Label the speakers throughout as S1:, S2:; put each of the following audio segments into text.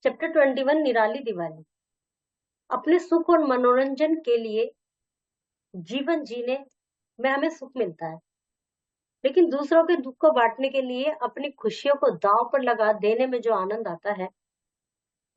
S1: Chapter 21 निराली दिवाली। अपने सुख और मनोरंजन के लिए जीवन जीने में हमें सुख मिलता है, लेकिन दूसरों के दुख को बांटने के लिए अपनी खुशियों को दांव पर लगा देने में जो आनंद आता है,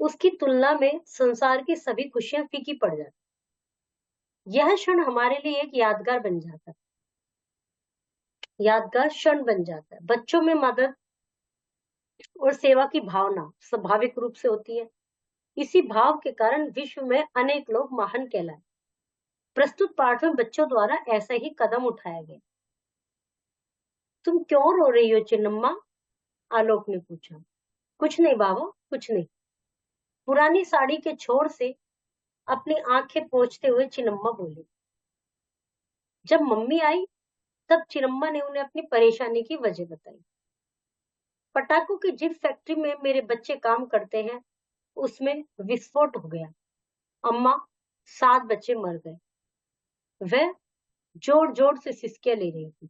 S1: उसकी तुलना में संसार की सभी खुशियां फीकी पड़ जाती। यह क्षण हमारे लिए एक यादगार क्षण बन जाता है। बच्चों में मदद और सेवा की भावना स्वाभाविक रूप से होती है। इसी भाव के कारण विश्व में अनेक लोग महान कहलाए। प्रस्तुत पाठ में बच्चों द्वारा ऐसा ही कदम उठाया गया। तुम क्यों रो रही हो चिन्नम्मा? आलोक ने पूछा। कुछ नहीं बाबा, कुछ नहीं। पुरानी साड़ी के छोर से अपनी आंखें पोंछते हुए चिन्नम्मा बोली। जब मम्मी आई तब चिन्नम्मा ने उन्हें अपनी परेशानी की वजह बताई। पटाखों की जिस फैक्ट्री में मेरे बच्चे काम करते हैं, उसमें विस्फोट हो गया। अम्मा, 7 बच्चे मर गए। वह जोर जोर से सिसकियां ले रही थी।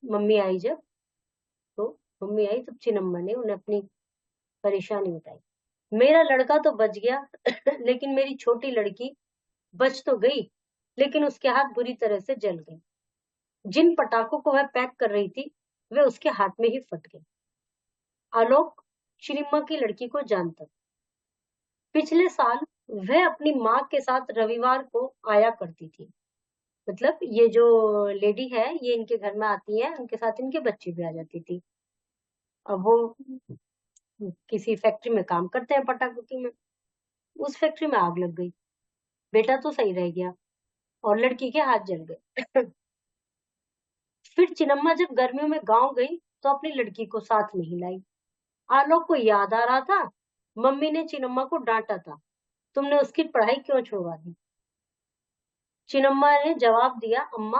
S1: मम्मी आई जब तो मम्मी आई तब चिन्नम्मा ने उन्हें अपनी परेशानी बताई। मेरा लड़का तो बच गया लेकिन मेरी छोटी लड़की बच तो गई, लेकिन उसके हाथ बुरी तरह से जल गए। जिन पटाखों को वह पैक कर रही थी, वे उसके हाथ में ही फट गए। आलोक श्रीम्मा की लड़की को जानता। पिछले साल वह अपनी माँ के साथ रविवार को आया करती थी। मतलब ये जो लेडी है, ये इनके घर में आती है, उनके साथ इनके बच्चे भी आ जाती थी। अब वो किसी फैक्ट्री में काम करते हैं पटाखों की में। उस फैक्ट्री में आग लग गई। बेटा तो सही रह गया और लड़की के हाथ जल गए। फिर चिन्नम्मा जब गर्मियों में गांव गई तो अपनी लड़की को साथ नहीं लाई। आलोक को याद आ रहा था, मम्मी ने चिन्नम्मा को डांटा था, तुमने उसकी पढ़ाई क्यों छुड़वा दी? चिन्नम्मा ने जवाब दिया, अम्मा,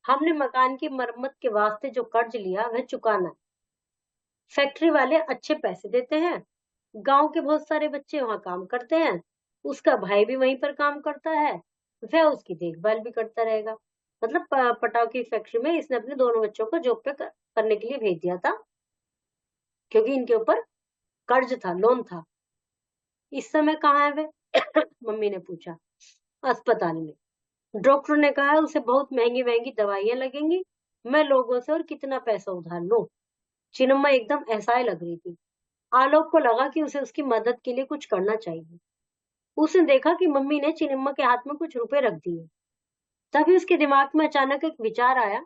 S1: हमने मकान की मरम्मत के वास्ते जो कर्ज लिया वह चुकाना है। फैक्ट्री वाले अच्छे पैसे देते हैं, गांव के बहुत सारे बच्चे वहां काम करते हैं, उसका भाई भी वहीं पर काम करता है, वह उसकी देखभाल भी करता रहेगा। मतलब पटाव की फैक्ट्री में इसने अपने दोनों बच्चों को जॉब पे करने के लिए भेज दिया था, क्योंकि इनके ऊपर कर्ज था, लोन था। इस समय कहाँ है वे? मम्मी ने पूछा। अस्पताल में। डॉक्टर ने कहा है उसे बहुत महंगी महंगी दवाइयां लगेंगी, मैं लोगों से और कितना पैसा उधार लूं? चिन्नम्मा एकदम असहाय लग रही थी। आलोक को लगा कि उसे उसकी मदद के लिए कुछ करना चाहिए। उसने देखा कि मम्मी ने चिन्नम्मा के हाथ में कुछ रुपए रख दिए। तभी उसके दिमाग में अचानक एक विचार आया।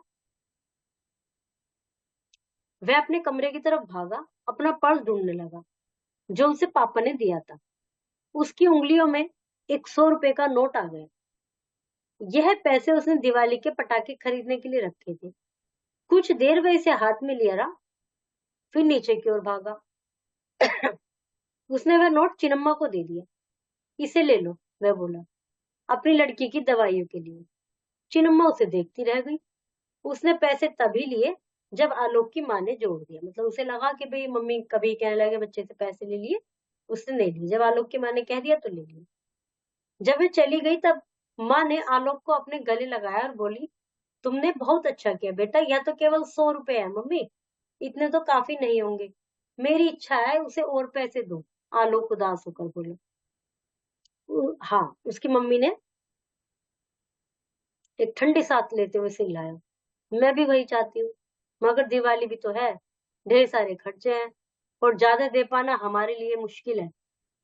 S1: वह अपने कमरे की तरफ भागा, अपना पर्स ढूंढने लगा जो उसे पापा ने दिया था। उसकी उंगलियों में एक 100 रुपए का नोट आ गया। यह पैसे उसने दिवाली के पटाखे खरीदने के लिए रखे थे। कुछ देर वह इसे हाथ में लिया रहा, फिर नीचे की ओर भागा। उसने वह नोट चिन्नम्मा को दे दिया। इसे ले लो, वह बोला, अपनी लड़की की दवाइयों के लिए। चिन्नम्मा उसे देखती रह गई। उसने पैसे तभी लिए जब आलोक की माँ ने जोड़ दिया। मतलब उसे लगा कि भाई मम्मी कभी कहने लगे बच्चे से पैसे ले लिए, उसने नहीं लिए। जब आलोक की माँ ने कह दिया तो ले लिए। जब वे चली गई तब माँ ने आलोक को अपने गले लगाया और बोली, तुमने बहुत अच्छा किया बेटा, यह तो केवल 100 रुपए है मम्मी, इतने तो काफी नहीं होंगे। मेरी इच्छा है उसे और पैसे दो। आलोक उदास होकर बोले। हाँ, उसकी मम्मी ने एक ठंडी सांस लेते हुए सिल्लाया। मैं भी वही चाहती हूँ, मगर दिवाली भी तो है, ढेर सारे खर्चे हैं और ज्यादा दे पाना हमारे लिए मुश्किल है।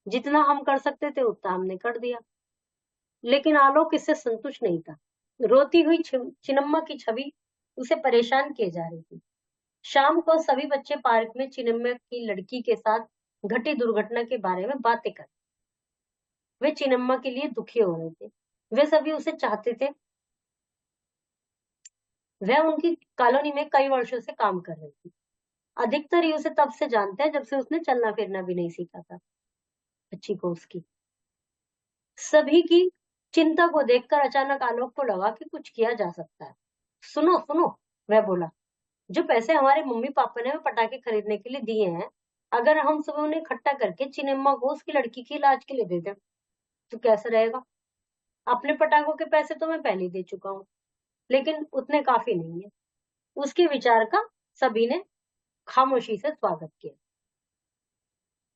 S1: जितना हम कर सकते थे उतना हमने कर दिया। लेकिन आलोक इससे संतुष्ट नहीं था। रोती हुई चिन्नम्मा की छवि उसे परेशान किए जा रही थी। शाम को सभी बच्चे पार्क में चिन्नम्मा की लड़की के साथ घटी दुर्घटना के बारे में बातें कर। वे चिन्नम्मा के लिए दुखी हो रहे थे। वे सभी उसे चाहते थे। वह उनकी कॉलोनी में कई वर्षों से काम कर रही थी। अधिकतर ही उसे तब से जानते हैं जब से उसने चलना फिरना भी नहीं सीखा था, बच्ची को उसकी। सभी की चिंता को देखकर अचानक आलोक को लगा कि कुछ किया जा सकता है। सुनो सुनो, वह बोला, जो पैसे हमारे मम्मी पापा ने पटाखे खरीदने के लिए दिए हैं, अगर हम सब उन्हें इकट्ठा करके चिन्नम्मा को उसकी लड़की के इलाज के लिए दे दें तो कैसा रहेगा? अपने पटाखों के पैसे तो मैं पहले ही दे चुका हूँ, लेकिन उतने काफी नहीं है। उसके विचार का सभी ने खामोशी से स्वागत किया।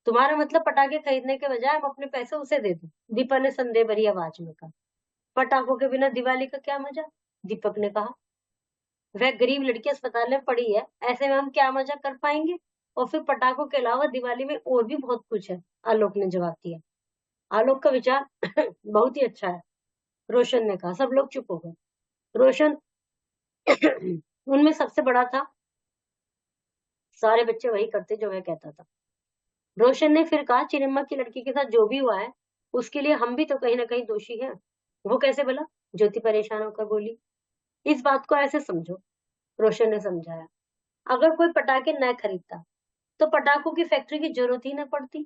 S1: तुम्हारा मतलब पटाखे खरीदने के बजाय हम अपने पैसे उसे दे दें, दीपा ने संदेह भरी आवाज में कहा। पटाखों के बिना दिवाली का क्या मजा, दीपक ने कहा। वह गरीब लड़की अस्पताल में पड़ी है, ऐसे में हम क्या मजा कर पाएंगे, और फिर पटाखों के अलावा दिवाली में और भी बहुत कुछ है, आलोक ने जवाब दिया। आलोक का विचार बहुत ही अच्छा है, रोशन ने कहा। सब लोग चुप हो गए। रोशन उनमें सबसे बड़ा था। सारे बच्चे वही करते जो वह कहता था। रोशन ने फिर कहा, चिनिम्मा की लड़की के साथ जो भी हुआ है उसके लिए हम भी तो कहीं ना कहीं दोषी हैं। वो कैसे भला, ज्योति परेशान होकर बोली। इस बात को ऐसे समझो, रोशन ने समझाया। अगर कोई पटाखे न खरीदता तो पटाखों की फैक्ट्री की जरूरत ही न पड़ती,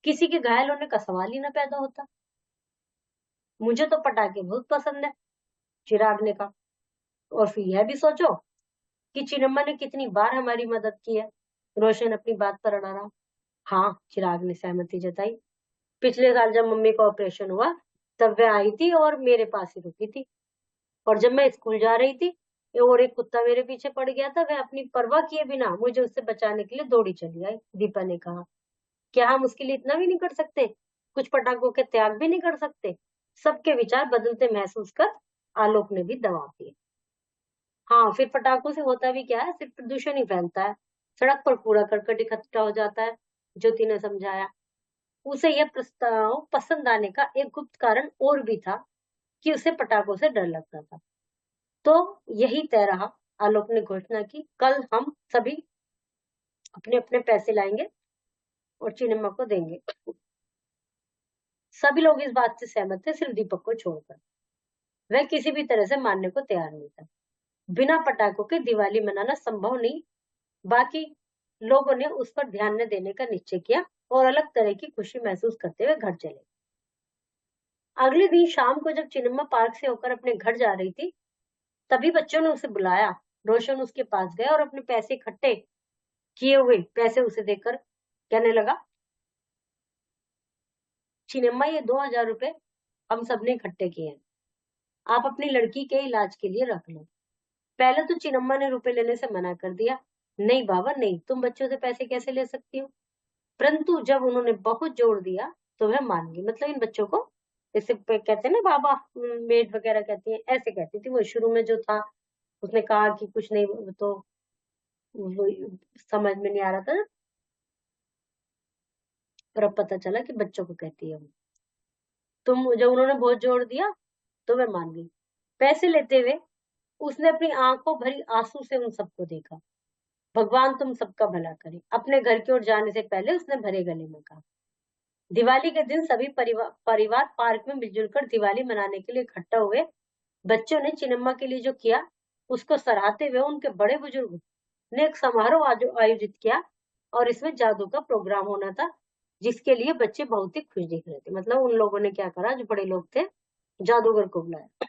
S1: किसी के घायल होने का सवाल ही न पैदा होता। मुझे तो पटाखे बहुत पसंद है, चिराग ने कहा। और फिर यह भी सोचो कि चिन्नम्मा ने कितनी बार हमारी मदद की है, रोशन अपनी बात पर अड़ा रहा। हाँ, चिराग ने सहमति जताई। पिछले साल जब मम्मी का ऑपरेशन हुआ तब वह आई थी और मेरे पास ही रुकी थी, और जब मैं स्कूल जा रही थी और एक कुत्ता मेरे पीछे पड़ गया था, वह अपनी परवाह किए बिना मुझे उससे बचाने के लिए दौड़ी चली आई, दीपा ने कहा। क्या हम उसके लिए इतना भी नहीं कर सकते, कुछ पटाखों के त्याग भी नहीं कर सकते। सबके विचार बदलते महसूस कर आलोक ने भी दबाव दिया। हाँ, फिर पटाखों से होता भी क्या है, सिर्फ प्रदूषण ही फैलता है, सड़क पर कूड़ा करकट इकट्ठा हो जाता है, ज्योति ने समझाया। उसे यह प्रस्ताव पसंद आने का एक गुप्त कारण और भी था कि उसे पटाखों से डर लगता था। तो यही तय रहा, आलोक ने घोषणा की। कल हम सभी अपने अपने पैसे लाएंगे और चिनिम्मा को देंगे। सभी लोग इस बात से सहमत थे, सिर्फ दीपक को छोड़कर। वह किसी भी तरह से मानने को तैयार नहीं था। बिना पटाखों के दिवाली मनाना संभव नहीं। बाकी लोगों ने उस पर ध्यान न देने का निश्चय किया और अलग तरह की खुशी महसूस करते हुए घर चले। अगले दिन शाम को जब चिन्नम्मा पार्क से होकर अपने घर जा रही थी, तभी बच्चों ने उसे बुलाया। रोशन उसके पास गया और अपने पैसे इकट्ठे किए हुए पैसे उसे देकर कहने लगा, चिन्नम्मा, ये 2,000 रुपए हम सबने इकट्ठे किए हैं, आप अपनी लड़की के इलाज के लिए रख लो। पहले तो चिन्नम्मा ने रुपए लेने से मना कर दिया। नहीं बाबा नहीं, तुम बच्चों से पैसे कैसे ले सकती हो। परंतु जब उन्होंने बहुत जोर दिया तो वह मान गई। मतलब इन बच्चों को जैसे कहते हैं ना बाबा, मेड वगैरह कहती है, ऐसे कहती थी वो। शुरू में जो था उसने कहा कि कुछ नहीं, तो वो समझ में नहीं आ रहा था, पर अब पता चला कि बच्चों को कहती है वो। तुम जब उन्होंने बहुत जोर दिया तो वह मान गई। पैसे लेते हुए उसने अपनी आंखों भरी आंसू से उन सबको देखा। भगवान तुम सबका भला करे, अपने घर की ओर जाने से पहले उसने भरे गले में कहा। दिवाली के दिन सभी परिवार पार्क में मिलजुल कर दिवाली मनाने के लिए इकट्ठा हुए। बच्चों ने चिन्नम्मा के लिए जो किया उसको सराहते हुए उनके बड़े बुजुर्ग ने एक समारोह आयोजित किया, और इसमें जादू का प्रोग्राम होना था, जिसके लिए बच्चे बहुत ही खुश दिख रहे थे। मतलब उन लोगों ने क्या करा, जो बड़े लोग थे, जादूगर को बुलाया।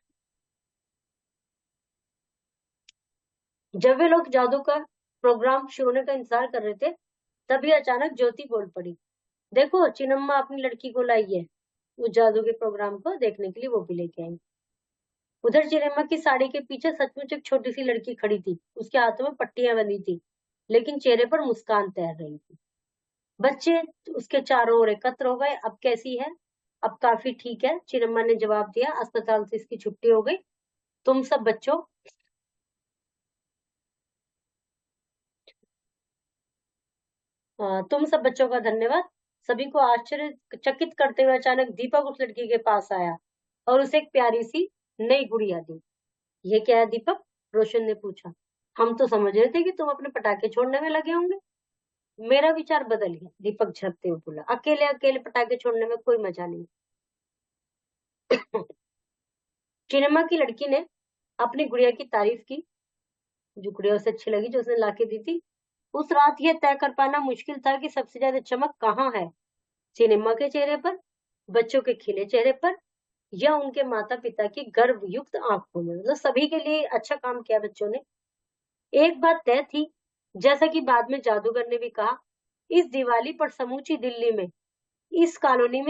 S1: जब वे लोग जादू का प्रोग्राम शुरू होने का इंतजार कर रहे थे, तभी अचानक ज्योति बोल पड़ी, देखो चिन्नम्मा अपनी लड़की को लाई है। उस जादू के प्रोग्राम को देखने के लिए वो भी लेके आई। उधर चिन्नम्मा की साड़ी के पीछे सचमुच एक छोटी सी लड़की खड़ी थी। उसके हाथों में पट्टियां बंधी थी, लेकिन चेहरे पर मुस्कान तैर रही थी। बच्चे उसके चारों ओर एकत्र हो गए। अब कैसी है, अब काफी ठीक है, चिन्नम्मा ने जवाब दिया। अस्पताल से इसकी छुट्टी हो गई। तुम सब बच्चों तुम सब बच्चों का धन्यवाद। सभी को आश्चर्यचकित करते हुए अचानक दीपक उस लड़की के पास आया और उसे एक प्यारी सी नई गुड़िया दी। ये क्या है दीपक, रोशन ने पूछा। हम तो समझ रहे थे कि तुम अपने पटाखे छोड़ने में लगे होंगे। मेरा विचार बदल गया, दीपक झपते हुए बोला। अकेले अकेले पटाखे छोड़ने में कोई मजा नहीं। चिन्नम्मा की लड़की ने अपनी गुड़िया की तारीफ की, जो गुड़िया उसे अच्छी लगी, जो उसने लाके दी थी। उस रात यह तय कर पाना मुश्किल था कि सबसे ज्यादा चमक कहाँ है, चिन्नम्मा के चेहरे पर, बच्चों के खिले चेहरे पर, या उनके माता पिता की गर्व युक्त आंखों में। मतलब सभी के लिए अच्छा काम किया बच्चों ने। एक बात तय थी, जैसा कि बाद में जादूगर ने भी कहा, इस दिवाली पर समूची दिल्ली में इस कॉलोनी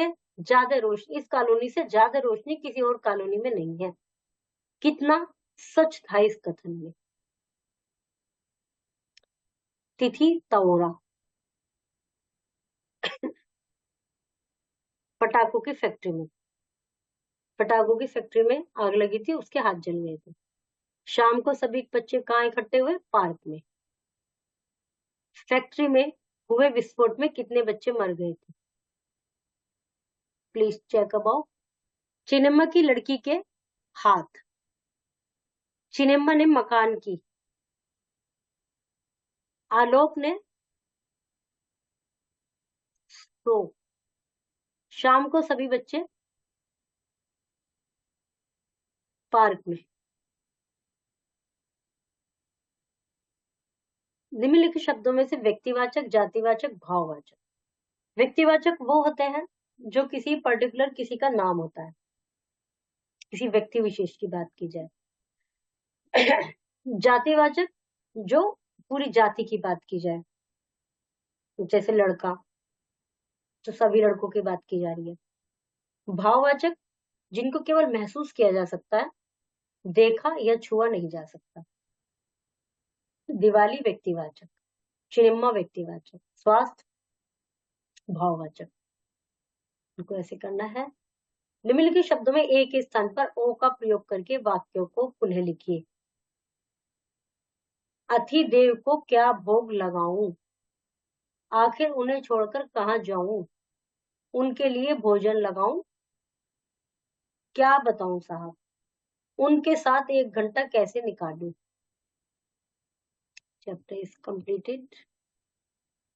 S1: से ज्यादा रोशनी किसी और कॉलोनी में नहीं है। कितना सच था इस कथन में। तिथि तोरा, पटाखों की फैक्ट्री में। पटाखों की फैक्ट्री में आग लगी थी, उसके हाथ जल गए थे। शाम को सभी बच्चे कहाँ इकट्ठे हुए? पार्क में। फैक्ट्री में हुए विस्फोट में कितने बच्चे मर गए थे? Please check about. चिन्नम्मा की लड़की के हाथ। चिन्नम्मा ने मकान की। आलोक ने तो शाम को सभी बच्चे पार्क में। निम्नलिखित शब्दों में से व्यक्तिवाचक, जातिवाचक, भाववाचक। व्यक्तिवाचक वो होते हैं जो किसी पर्टिकुलर किसी का नाम होता है, किसी व्यक्ति विशेष की बात की जाए। जातिवाचक जो पूरी जाति की बात की जाए, जैसे लड़का, तो सभी लड़कों की बात की जा रही है। भाववाचक जिनको केवल महसूस किया जा सकता है, देखा या छुआ नहीं जा सकता। दिवाली व्यक्तिवाचक, चिन्मा व्यक्तिवाचक, स्वास्थ्य भाववाचक। इनको ऐसे करना है। निम्नलिखित शब्दों में ए के स्थान पर ओ का प्रयोग करके वाक्यों को पुनः लिखिए। अति देव को क्या भोग लगाऊं, आखिर उन्हें छोड़कर कहाँ जाऊं, उनके लिए भोजन लगाऊं, क्या बताऊं साहब, उनके साथ 1 घंटा कैसे निकालूं। Chapter is completed.